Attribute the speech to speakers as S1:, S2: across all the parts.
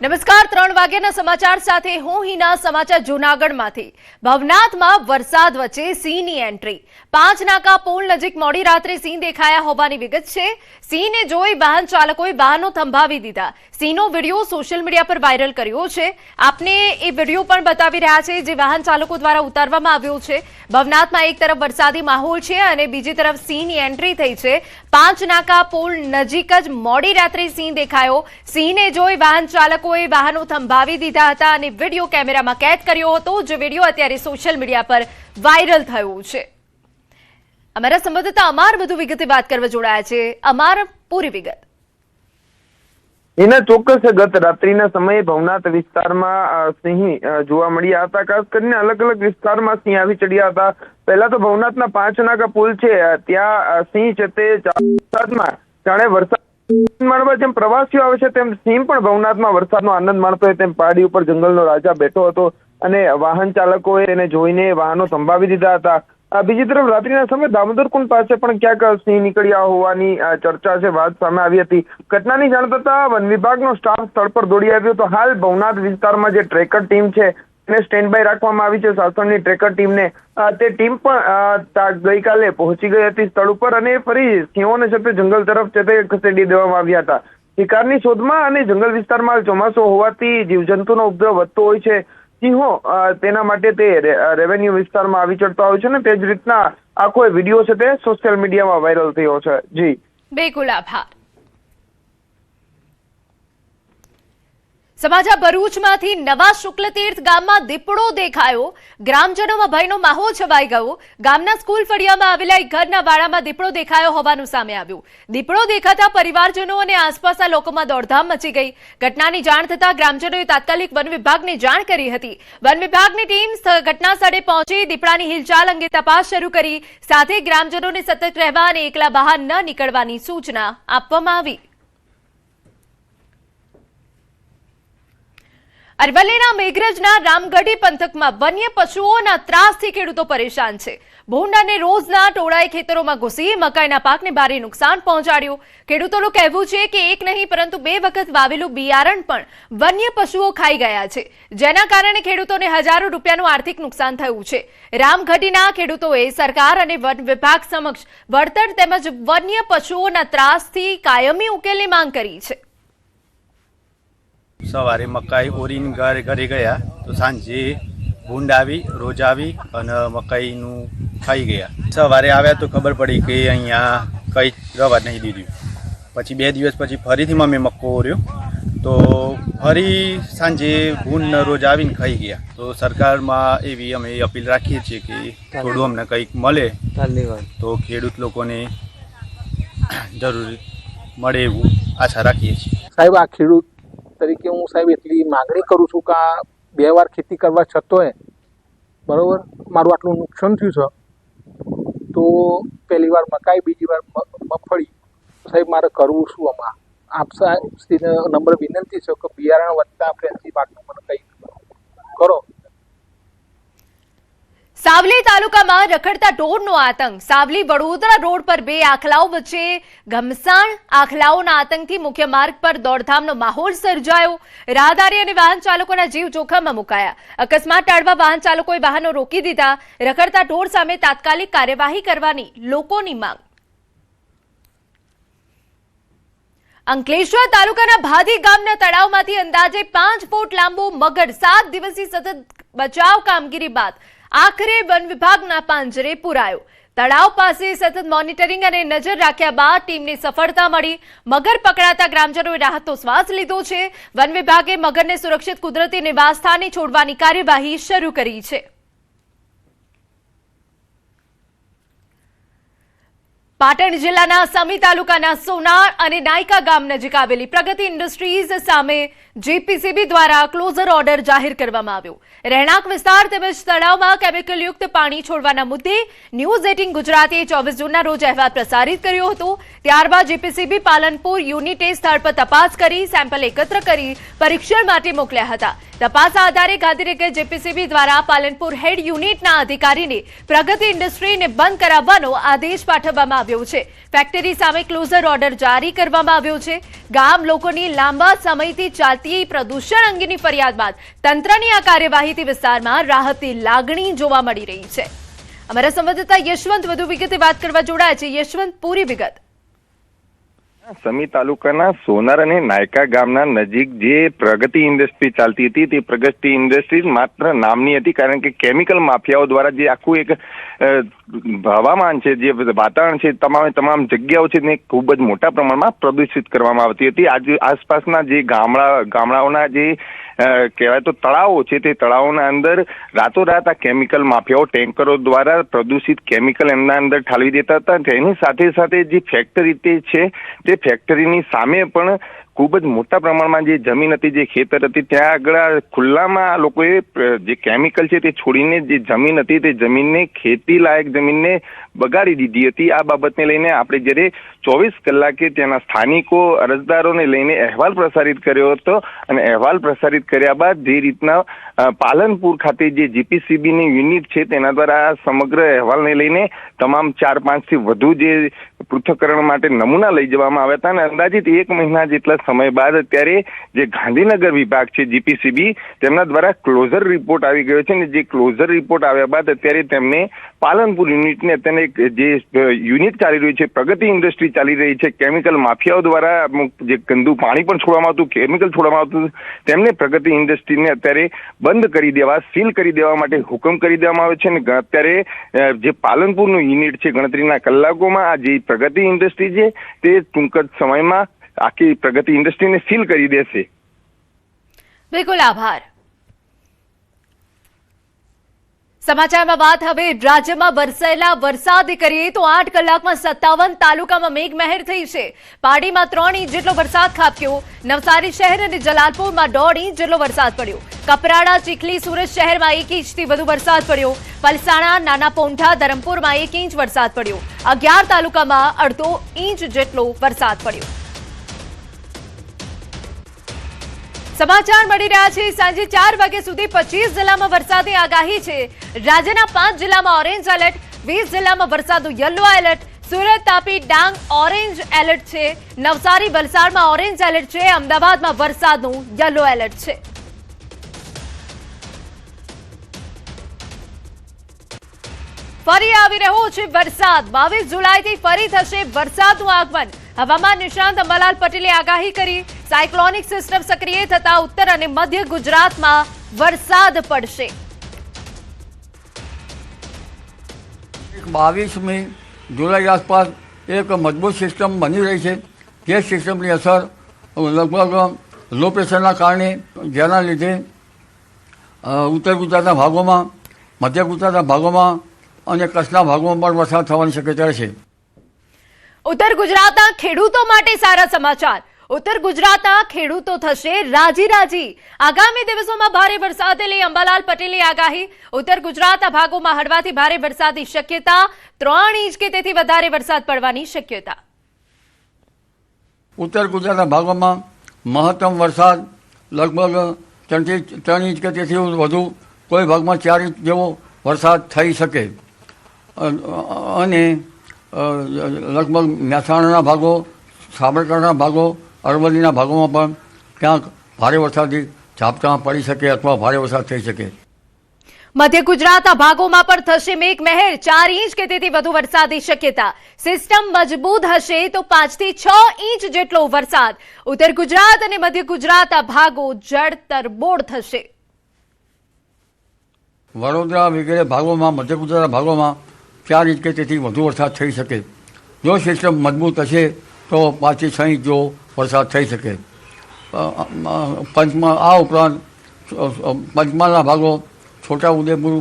S1: નમસ્કાર 3 વાગ્યાના સમાચાર સાથે હું હિના સમાચાર જૂનાગઢમાંથી ભવનાથમાં વરસાદ વચ્ચે સિંહની એન્ટ્રી 5 નાકા પુલ નજીક મોડી રાત્રે સિંહ દેખાયા હોવાની વિગત છે સિંહને જોઈ વાહન ચાલકોએ વાહનો થંભાવી દીધા સિંહનો વિડિયો સોશિયલ મીડિયા પર વાયરલ કર્યો છે આપને એ વિડિયો પણ બતાવી રહ્યા છે જે વાહન ચાલકો દ્વારા ઉતારવામાં આવ્યો છે ભવનાથમાં એક તરફ વરસાદી માહોલ છે અને બીજી તરફ સિંહની એન્ટ્રી થઈ છે 5 નાકા પુલ નજીક જ મોડી રાત્રે સિંહ દેખાયો સિંહને જોઈ વાહન ચાલકોએ વાહનો થંભાવી દીધા હતા અને વિડિયો કેમેરામાં કેદ કર્યો હતો જે વિડિયો અત્યારે સોશિયલ મીડિયા પર વાયરલ થયો છે અમારા સંવાદદાતા અમાર વધુ વિગતે વાત કરવા જોડાયા છે અમાર પૂરી વિગત
S2: એના ચોક્કસ ગત રાત્રિના સમયે ભવનાથ વિસ્તારમાં સિંહ જોવા મળ્યા હતા ખાસ કરીને અલગ અલગ વિસ્તારમાં સિંહ આવી ચડ્યા હતા પહેલા તો ભવનાથના 5 નાકા પુલ છે ત્યાં સિંહ છે તે વરસાદમાં જાણે વરસાદ માણવા જેમ પ્રવાસીઓ આવે છે તેમ સિંહ પણ ભવનાથમાં વરસાદનો આનંદ માણતો હોય તેમ પહાડી ઉપર જંગલનો રાજા બેઠો હતો અને વાહન ચાલકોએ તેને જોઈને વાહનો સંભાવી દીધા હતા બીજી તરફ રાત્રિના સમયે દામોદર કુંડ પાસે પણ ક્યાંક સિંહ નીકળ્યા હોવાની ચર્ચા છે વાત સામે આવી હતી ઘટનાની જાણ થતા વન વિભાગનો સ્ટાફ સ્થળ પર દોડી આવ્યો તો હાલ ભવનાથ વિસ્તારમાં જે ટ્રેકર ટીમ છે એને સ્ટેન્ડ બાય રાખવામાં આવી છે શાસનની ટ્રેકર ટીમને તે ટીમ પણ ગઈકાલે પહોંચી ગઈ હતી સ્થળ ઉપર અને ફરી સિંહોને છે તે જંગલ તરફ છે તે ખસેડી દેવામાં આવ્યા હતા શિકારની શોધમાં અને જંગલ વિસ્તારમાં ચોમાસું હોવાથી જીવજંતુનો ઉપદ્રવ વધતો હોય છે સિંહો તેના માટે તે રેવન્યુ વિસ્તારમાં આવી ચડતા હોય છે ને તે જ રીતના આખો વિડીયો છે તે સોશિયલ મીડિયામાં વાયરલ થયો છે જી
S1: બિલકુલ આભાર સમાચાર ભરૂચમાંથી નવા શુક્લતીર્થ ગામમાં દીપડો દેખાયો ગ્રામજનોમાં ભયનો માહોલ છવાઈ ગયો ગામના સ્કૂલ ફળિયામાં આવેલા એક ઘરના વાડામાં દીપડો દેખાયો હોવાનું સામે આવ્યું દીપડો દેખાતા પરિવારજનો અને આસપાસના લોકોમાં દોડધામ મચી ગઈ ઘટનાની જાણ થતા ગ્રામજનોએ તાત્કાલિક વન વિભાગને જાણ કરી હતી વન વિભાગની ટીમ ઘટના સ્થળે પહોંચી દીપડાની હિલચાલ અંગે તપાસ શરૂ કરી સાથે ગ્રામજનોને સતર્ક રહેવા અને એકલા બહાર ન નીકળવાની સૂચના આપવામાં આવી અરવલ્લીના મેઘરજના રામગઢી પંથકમાં વન્ય પશુઓના ત્રાસથી ખેડૂતો પરેશાન છે ભૂંડ અને રોઝના ટોળાએ ખેતરોમાં ઘૂસી મકાઈના પાકને ભારે નુકસાન પહોંચાડ્યું ખેડૂતોનું કહેવું છે કે એક નહીં પરંતુ 2 વખત વાવેલું બિયારણ પણ વન્ય પશુઓ ખાઈ ગયા છે જેના કારણે ખેડૂતોને હજારો રૂપિયાનું આર્થિક નુકસાન થયું છે રામગઢીના ખેડૂતોએ સરકાર અને વન વિભાગ સમક્ષ વળતર તેમજ વન્ય પશુઓના ત્રાસથી કાયમી ઉકેલની માંગ કરી છે
S3: સવારે મકાઈ ઓરીને ઘરે ગયા તો સાંજે ભૂંડ આવી રોજ આવી અને મકાઈનું ખાઈ ગયા સવારે આવ્યા તો ખબર પડી કે અહીંયા કંઈ રવા નહીં દીધું પછી 2 દિવસ પછી ફરીથી મમ્મી મક્કો ઓર્યો તો ફરી સાંજે ભૂંડ રોજ આવીને ખાઈ ગયા તો સરકારમાં એવી અમે અપીલ રાખીએ છીએ કે થોડું અમને કંઈક મળે તો ખેડૂત લોકોને જરૂર મળે એવું આશા રાખીએ છીએ
S4: સાહેબ આ ખેડૂત તરીકે હું સાહેબ એટલી માંગણી કરું છું કે 2 વાર ખેતી કરવા છતાંય બરોબર મારું આટલું નુકસાન થયું છે તો પહેલી વાર મકાઈ બીજી વાર મગફળી સાહેબ મારે કરવું શું આમાં આપ સાહેબ નમ્ર વિનંતી છે કે બિયારણ વધતા ફ્રેન્સી પાકનું મને કંઈ કરો
S1: સાવલી તાલુકામાં રખડતા ઢોરનો આતંક સાવલી વડોદરા રોડ પર 2 આખલાઓ વચ્ચે ઘમસાણ આખલાઓના આતંકથી મુખ્ય માર્ગ પર દોડધામનો માહોલ સર્જાયો રાહદારી અને વાહન ચાલકોના જીવ જોખમમાં મુકાયા અકસ્માત ટાળવા વાહન ચાલકોએ વાહનો રોકી દીધા રખડતા ઢોર સામે તાત્કાલિક કાર્યવાહી કરવાની લોકોની માંગ અંકલેશ્વર તાલુકાના ભાદી ગામના તળાવમાંથી અંદાજે 5 ફૂટ લાંબો મગર 7 દિવસની સતત બચાવ કામગીરી બાદ આખરે વન વિભાગના પાંજરે પુરાયો તળાવ પાસે સતત મોનિટરિંગ અને નજર રાખ્યા બાદ ટીમને સફળતા મળી મગર પકડાતા ગ્રામજનોએ રાહતનો શ્વાસ લીધો છે વન વિભાગે મગરને સુરક્ષિત કુદરતી નિવાસસ્થાને છોડવાની કાર્યવાહી શરૂ કરી છે પાટણ જિલ્લાના સમી તાલુકાના સોનાળ અને નાયકા ગામ નજીક આવેલી પ્રગતિ ઇન્ડસ્ટ્રીઝ સામે જીપીસીબી દ્વારા ક્લોઝર ઓર્ડર જાહેર કરવામાં આવ્યો રહેણાંક વિસ્તાર તેમજ તળાવમાં કેમિકલયુક્ત પાણી છોડવાના મુદ્દે ન્યૂઝ 18 ગુજરાતીએ 24 જૂનના રોજ અહેવાલ પ્રસારિત કર્યો હતો ત્યારબાદ જીપીસીબી પાલનપુર યુનિટે સ્થળ પર તપાસ કરી સેમ્પલ એકત્ર કરી પરીક્ષણ માટે મોકલ્યા હતા તપાસ આધારે ગાંધીનગર જેપીસીબી દ્વારા પાલનપુર હેડ યુનિટના અધિકારીને પ્રગતિ ઇન્ડસ્ટ્રીને બંધ કરાવવાનો આદેશ પાઠવવામાં આવ્યો છે. ફેક્ટરી સામે ક્લોઝર ઓર્ડર જારી કરવામાં આવ્યો છે. ગામ લોકોની લાંબા સમયથી ચાલતી પ્રદૂષણ અંગેની ફરિયાદ બાદ તંત્રની આ કાર્યવાહીથી વિસ્તારમાં રાહતની લાગણી જોવા મળી રહી છે. અમારા સંવાદદાતા યશવંત વધુ વિગતે વાત કરવા જોડાયા છે. યશવંત, પૂરી વિગત.
S5: સમી તાલુકાના સોનાર અને નાયકા ગામના નજીક જે પ્રગતિ ઇન્ડસ્ટ્રી ચાલતી હતી તે પ્રગતિ ઇન્ડસ્ટ્રી માત્ર નામની હતી, કારણ કે કેમિકલ માફિયાઓ દ્વારા જે આખું એક હવામાન છે, જે વાતાવરણ છે, તમામ જગ્યાઓ છે તેને ખૂબ જ મોટા પ્રમાણમાં પ્રદૂષિત કરવામાં આવતી હતી. આજે આસપાસના જે ગામડાઓના જે કહેવાય તો તળાવો છે, તે તળાવોના અંદર રાતોરાત આ કેમિકલ માફિયાઓ ટેન્કરો દ્વારા પ્રદૂષિત કેમિકલ એમના અંદર ઠાલવી દેતા હતા. તેની સાથે સાથે જે ફેક્ટરી છે તે ફેક્ટરીની સામે પણ ખૂબ જ મોટા પ્રમાણમાં જે જમીન હતી, જે ખેતર હતી, ત્યાં આગળ ખુલ્લામાં લોકોએ જે કેમિકલ છે તે છોડીને જે જમીન હતી તે જમીનને ખેતી લાયક જમીનને બગાડી દીધી હતી. આ બાબતને લઈને આપણે જ્યારે 24 કલાકે ત્યાંના સ્થાનિકો અરજદારોને લઈને અહેવાલ પ્રસારિત કર્યો હતો અને અહેવાલ પ્રસારિત કર્યા બાદ જે રીતના પાલનપુર ખાતે જે જીપીસીબીની યુનિટ છે તેના દ્વારા આ સમગ્ર અહેવાલને લઈને તમામ 4-5 થી વધુ જે પૃથ્થકરણ માટે નમૂના લઈ જવામાં આવ્યા હતા અને અંદાજિત 1 મહિના જેટલા સમય બાદ અત્યારે જે ગાંધીનગર વિભાગ છે જીપીસીબી તેમના દ્વારા ક્લોઝર રિપોર્ટ આવી ગયો છે અને જે ક્લોઝર રિપોર્ટ આવ્યા બાદ અત્યારે તેમને પાલનપુર યુનિટને અત્યારે જે યુનિટ ચાલી રહ્યું છે, પ્રગતિ ઇન્ડસ્ટ્રી ચાલી રહી છે, કેમિકલ માફિયાઓ દ્વારા જે ગંદુ પાણી પણ છોડવામાં આવતું, કેમિકલ છોડવામાં આવતું, તેમને પ્રગતિ ઇન્ડસ્ટ્રીને અત્યારે બંધ કરી દેવા, સીલ કરી દેવા માટે હુકમ કરી દેવામાં આવે છે અને અત્યારે જે પાલનપુરનું યુનિટ છે ગણતરીના કલાકોમાં આ જે પ્રગતિ ઇન્ડસ્ટ્રી છે તે ટૂંક જ સમયમાં આખી પ્રગતિ ઇન્ડસ્ટ્રીને સીલ કરી દેશે.
S1: બિલકુલ, આભાર. સમાચારમાં વાત હવે રાજ્યમાં વરસેલા વરસાદની કરીએ તો 8 કલાકમાં 57 તાલુકામાં મેઘમહેર થઈ છે. પાડીમાં 3 ઇંચ જેટલો વરસાદ ખાબક્યો. નવસારી શહેર અને જલાલપુરમાં 1.5 ઇંચ જેટલો વરસાદ પડ્યો. કપરાડા, ચીખલી, સુરત શહેરમાં 1 ઇંચથી વધુ વરસાદ પડ્યો. પલસાણા, નાના પોંઠા, ધરમપુરમાં 1 ઇંચ વરસાદ પડ્યો. 11 તાલુકામાં 1/2 ઇંચ જેટલો વરસાદ પડ્યો. સમાચાર મળી રહ્યા છે સાંજે 4 વાગ્યા સુધી 25 જિલ્લામાં વરસાદની આગાહી છે. રાજ્યના 5 જિલ્લામાં ઓરેન્જ એલર્ટ, 20 જિલ્લામાં વરસાદનું yellow alert. Surat, Tapi, Dang orange alert છે. નવસારી, વલસાડમાં ઓરેન્જ એલર્ટ છે. અમદાવાદમાં વરસાદનું યલો એલર્ટ છે. ફરી આવી રહ્યો છે વરસાદ. 22 જુલાઈથી ફરી થશે વરસાદનું આગમન. હવામાન નિષ્ણાંત અંબાલાલ પટેલે આગાહી કરી. સાયક્લોનિક સિસ્ટમ સક્રિય થતા ઉત્તર અને મધ્ય ગુજરાતમાં વરસાદ પડશે.
S6: 22મી જુલાઈ આસપાસ એક મજબૂત સિસ્ટમ બની રહી છે. જે સિસ્ટમની અસર લગભગ લો પ્રેશરના કારણે, જેના લીધે ઉત્તર ગુજરાતના ભાગોમાં, મધ્ય ગુજરાતના ભાગોમાં અને કચ્છના ભાગોમાં પણ વરસાદ થવાની શક્યતા છે.
S1: ઉત્તર ગુજરાતના ખેડૂતો માટે સારા સમાચાર. ઉત્તર ગુજરાતના ખેડૂતો થશે રાજી. આગામી દિવસોમાં ભારે વરસાદને લઈ અંબાલાલ પટેલની આગાહી. ઉત્તર ગુજરાતના ભાગોમાં હળવાથી ભારે વરસાદની શક્યતા. 3 ઇંચ કે તેથી વધારે વરસાદ પડવાની શક્યતા.
S6: ઉત્તર ગુજરાતના ભાગોમાં મહત્તમ વરસાદ લગભગ 3 ઇંચ કે તેથી વધુ, કોઈ ભાગમાં 4 ઇંચ જેવો વરસાદ થઈ શકે અને લગભગ મહેસાણાના ભાગો, સાબરકાંઠાના ભાગો, અરવલ્લીના ભાગોમાં પણ ક્યાંક ભારે વરસાદથી ઝાપટા પડી શકે અથવા ભારે વરસાદ થઈ શકે.
S1: મધ્ય ગુજરાતના ભાગોમાં પણ થશે મેઘમહેર. 4 ઇંચ કે તેથી વધુ વરસાદની શક્યતા. સિસ્ટમ મજબૂત હશે તો 5 થી 6 ઇંચ જેટલો વરસાદ. ઉત્તર ગુજરાત અને મધ્ય ગુજરાતના ભાગો જળતરબોળ થશે.
S6: વડોદરા વગેરે ભાગોમાં, મધ્ય ગુજરાતના ભાગોમાં 4 ઇંચ કે તેથી વધુ વરસાદ થઈ શકે. જો સિસ્ટમ મજબૂત હશે તો 5 થી 6 ઇંચ જેવો વરસાદ થઈ શકે. આ ઉપરાંત પંચમહાલના ભાગો, છોટાઉદેપુર,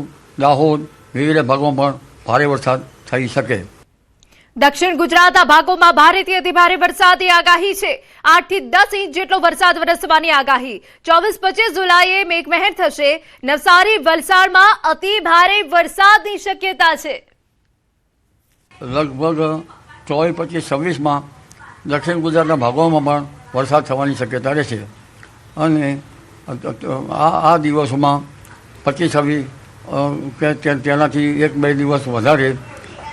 S6: દાહોદ વગેરે ભાગોમાં પણ ભારે વરસાદ થઈ શકે.
S1: દક્ષિણ ગુજરાતના ભાગોમાં ભારેથી અતિભારે વરસાદની આગાહી છે. 8 થી 10 ઇંચ જેટલો વરસાદ વરસવાની આગાહી. 24-25 જુલાઈએ મેઘમહેર થશે. નવસારી, વલસાડમાં અતિ ભારે વરસાદની શક્યતા છે.
S6: લગભગ 24-25-26માં દક્ષિણ ગુજરાતના ભાગોમાં પણ વરસાદ થવાની શક્યતા રહેશે અને આ દિવસોમાં 25-26 કે તેનાથી 1-2 દિવસ વધારે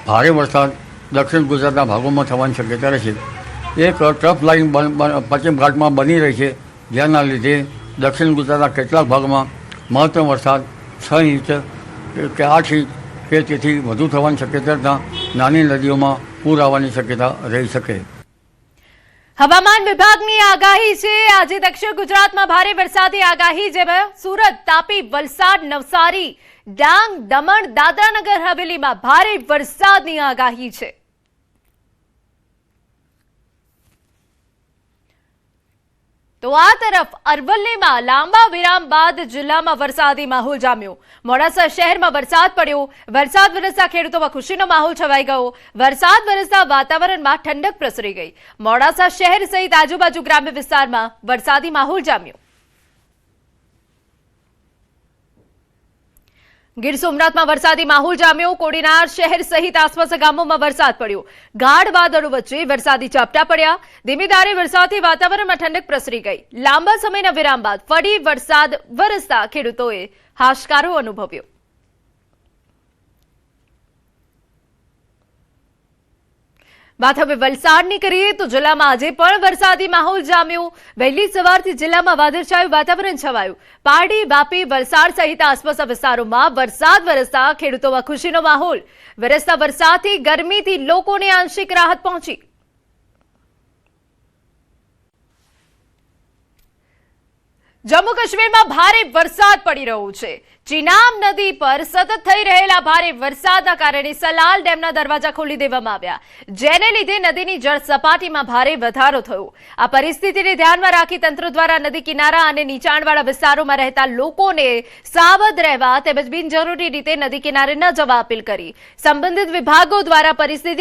S6: ભારે વરસાદ દક્ષિણ ગુજરાતના ભાગોમાં થવાની શક્યતા રહેશે. એક ટ્રફ લાઇન પશ્ચિમ ઘાટમાં બની રહી છે, જેના લીધે દક્ષિણ ગુજરાતના કેટલાક ભાગમાં મહત્તમ વરસાદ 6 ઇંચ કે 8 ઇંચ કે તેથી વધુ થવાની શક્યતા, નાની નદીઓમાં પૂર આવવાની શક્યતા રહી શકે.
S1: હવામાન વિભાગની આગાહી છે. આજે દક્ષિણ ગુજરાતમાં ભારે વરસાદની આગાહી, જેમાં સુરત, તાપી, વલસાડ, નવસારી, ડાંગ, દમણ, દાદરાનગર હવેલીમાં ભારે વરસાદની આગાહી છે. તો આ તરફ અરવલ્લીમાં લાંબા વિરામ બાદ જિલ્લામાં વરસાદી માહોલ જામ્યો. મોડાસા શહેરમાં વરસાદ પડ્યો. વરસાદ વરસતા ખેડૂતોમાં ખુશીનો માહોલ છવાઈ ગયો. વરસાદ વરસતા વાતાવરણમાં ઠંડક પ્રસરી ગઈ. મોડાસા શહેર સહિત આજુબાજુ ગ્રામ્ય વિસ્તારમાં વરસાદી માહોલ જામ્યો. ગીર સોમનાથમાં વરસાદી માહોલ જામ્યો. કોડીનાર શહેર સહિત આસપાસના ગામોમાં વરસાદ પડ્યો. ગાઢ વાદળો વચ્ચે વરસાદી ઝાપટા પડ્યા. ધીમી ધારે વરસાદથી વાતાવરણમાં ઠંડક પ્રસરી ગઈ. લાંબા સમયના વિરામ બાદ ફરી વરસાદ વરસતા ખેડૂતોએ હાશકારો અનુભવ્યો. વાત હવે વલસાડની કરીએ તો જિલ્લામાં આજે પણ વરસાદી માહોલ જામ્યો. વહેલી સવારથી જિલ્લામાં વાદળછાયું વાતાવરણ છવાયું. પારડી, વાપી, વલસાડ સહિત આસપાસના વિસ્તારોમાં વરસાદ વરસતા ખેડૂતોમાં ખુશીનો માહોલ. વરસતા વરસાદથી ગરમીથી લોકોને આંશિક રાહત પહોંચી. જમ્મુ કાશ્મીરમાં ભારે વરસાદ પડી રહ્યો છે. ચિનાબ નદી પર સતત થઈ રહેલા ભારે વરસાદના કારણે સલાલ ડેમના દરવાજા ખોલી દેવામાં આવ્યા, જેને લીધે નદીની જળ સપાટીમાં ભારે વધારો થયો. આ પરિસ્થિતિને ધ્યાનમાં રાખી તંત્ર દ્વારા નદી કિનારા અને નીચાણવાળા વિસ્તારોમાં રહેતા લોકોને સાવધ રહેવા તેમજ બિનજરૂરી રીતે નદી કિનારે ન જવા અપીલ કરી. સંબંધિત વિભાગો દ્વારા પરિસ્થિતિ